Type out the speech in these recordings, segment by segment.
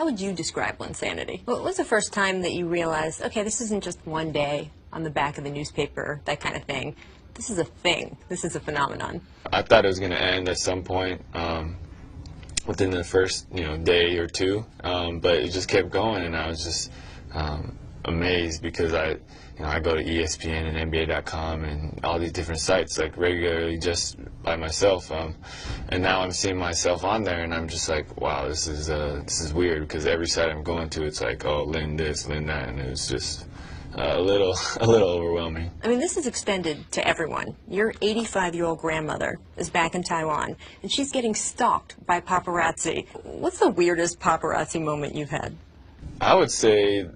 How would you describe Linsanity? What was the first time that you realized, okay, this isn't just one day on the back of the newspaper, that kind of thing. This is a thing. This is a phenomenon. I thought it was going to end at some point within the first day or two, but it just kept going, and I was just amazed because I go to ESPN and NBA.com and all these different sites like regularly just by myself, and now I'm seeing myself on there, and I'm just like, wow, this is weird, because every site I'm going to, it's like, oh, Lin this, Lin that, and it was just a little overwhelming. I mean, this is extended to everyone. Your 85-year-old grandmother is back in Taiwan, and she's getting stalked by paparazzi. What's the weirdest paparazzi moment you've had? I would say,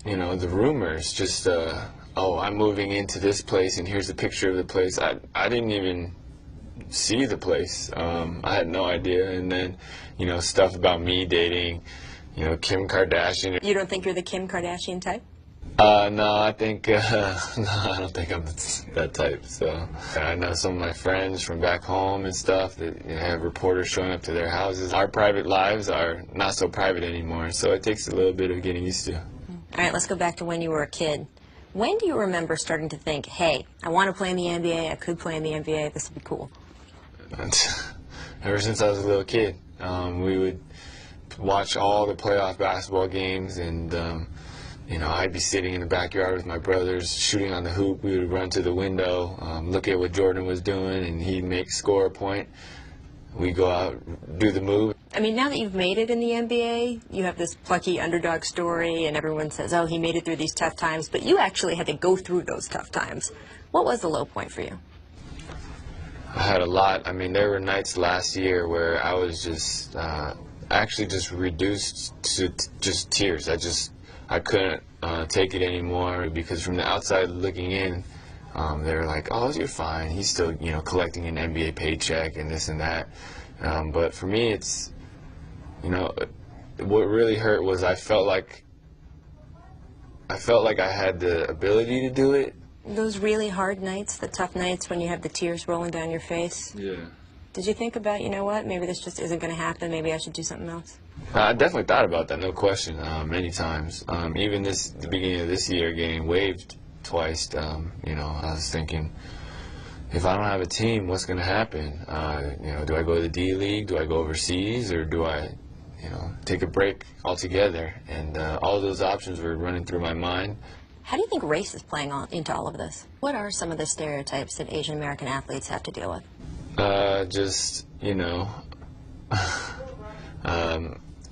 the rumors, just, oh, I'm moving into this place, and here's a picture of the place. I didn't even see the place. I had no idea. And then, stuff about me dating, Kim Kardashian. You don't think you're the Kim Kardashian type? No, I think, no, I don't think I'm that type. So I know some of my friends from back home and stuff that have reporters showing up to their houses. Our private lives are not so private anymore, so it takes a little bit of getting used to. All right, let's go back to when you were a kid. When do you remember starting to think, hey, I want to play in the NBA, I could play in the NBA, this would be cool? Ever since I was a little kid. We would watch all the playoff basketball games, and I'd be sitting in the backyard with my brothers, shooting on the hoop. We would run to the window, look at what Jordan was doing, and he'd score a point. We'd go out, do the move. I mean, now that you've made it in the NBA, you have this plucky underdog story, and everyone says, oh, he made it through these tough times, but you actually had to go through those tough times. What was the low point for you? I had a lot. I mean, there were nights last year where I was just actually just reduced to just tears. I couldn't take it anymore, because from the outside looking in, they were like, oh, you're fine. He's still, collecting an NBA paycheck and this and that. But for me, it's, what really hurt was I felt like I had the ability to do it. Those really hard nights, the tough nights when you have the tears rolling down your face. Yeah. Did you think about, what, maybe this just isn't going to happen, maybe I should do something else? I definitely thought about that, no question, many times. Even the beginning of this year, getting waived twice, I was thinking, if I don't have a team, what's going to happen? Do I go to the D-League, do I go overseas, or do I, take a break altogether? And all of those options were running through my mind. How do you think race is playing into all of this? What are some of the stereotypes that Asian American athletes have to deal with? Just,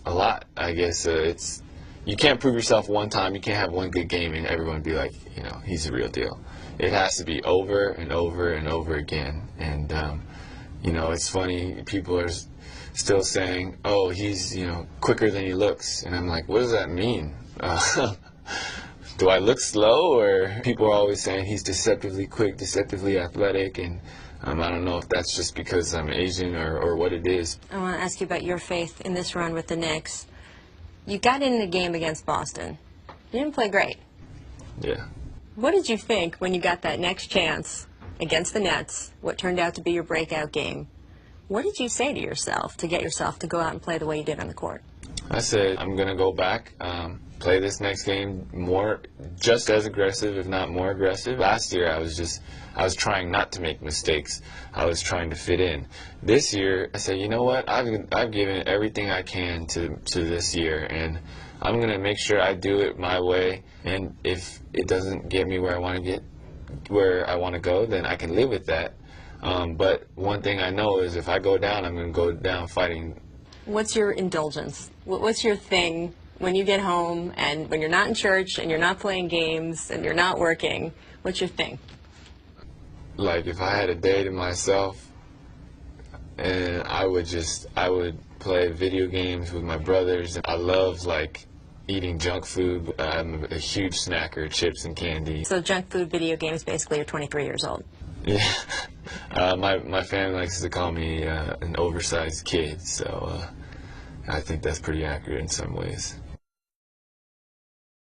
a lot, I guess. You can't prove yourself one time. You can't have one good game and everyone be like, he's the real deal. It has to be over and over and over again. And, it's funny, people are still saying, oh, he's, quicker than he looks. And I'm like, what does that mean? Do I look slow? Or people are always saying he's deceptively quick, deceptively athletic, and I don't know if that's just because I'm Asian or what it is. I want to ask you about your faith in this run with the Knicks. You got in the game against Boston. You didn't play great. Yeah. What did you think when you got that next chance against the Nets, what turned out to be your breakout game? What did you say to yourself to get yourself to go out and play the way you did on the court? I said, I'm going to go back, play this next game just as aggressive, if not more aggressive. Last year, I was trying not to make mistakes. I was trying to fit in. This year, I said, you know what? I've given everything I can to this year, and I'm going to make sure I do it my way. And if it doesn't get me where I want to go, then I can live with that. But one thing I know is if I go down, I'm going to go down fighting. What's your indulgence? What's your thing when you get home and when you're not in church and you're not playing games and you're not working? What's your thing? Like, if I had a day to myself, and I would play video games with my brothers. I love, eating junk food. I'm a huge snacker, chips and candy. So junk food, video games, basically you're 23 years old. Yeah. My family likes to call me an oversized kid, so I think that's pretty accurate in some ways.